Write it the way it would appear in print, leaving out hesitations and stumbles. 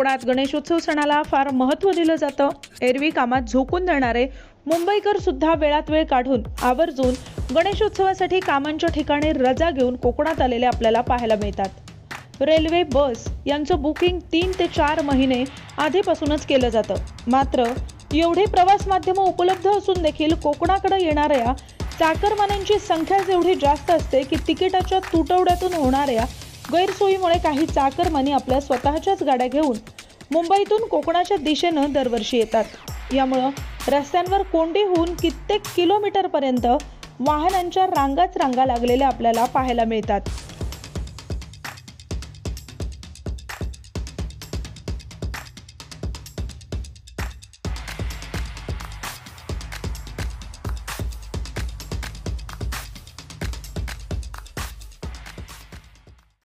कोकणात गणेशोत्सव सणाला फार महत्त्व दिलं जातं। एरवी कामात झोकून देणारे मुंबईकर सुद्धा वेळात वेळ काढून आवर्जून गणेशोत्सवासाठी कामांच्या ठिकाणी रजा घेऊन कोकणात आलेले आपल्याला पाहायला मिळतात। रेल्वे, बस यांचं बुकिंग 3 ते 4 महिने आधीपासूनच केलं जातं। मात्र एवढे प्रवास माध्यमं उपलब्ध असून देखील कोकणाकडे येणाऱ्या चाकरमान्यांची संख्या एवढी जास्त असते की तिकिटाच्या तुटवड्यातून होणाऱ्या गैरसोयीमुळे काही चाकरमानी आपल्या स्वतःच्याच गाड्या घेऊन मुंबईतून कोकणाच्या दिशेनं दरवर्षी येतात। यामुळे रस्त्यांवर कोंडी होऊन कित्येक किलोमीटरपर्यंत वाहनांच्या रांगाच रांगा लागलेल्या आपल्याला पाहायला मिळतात।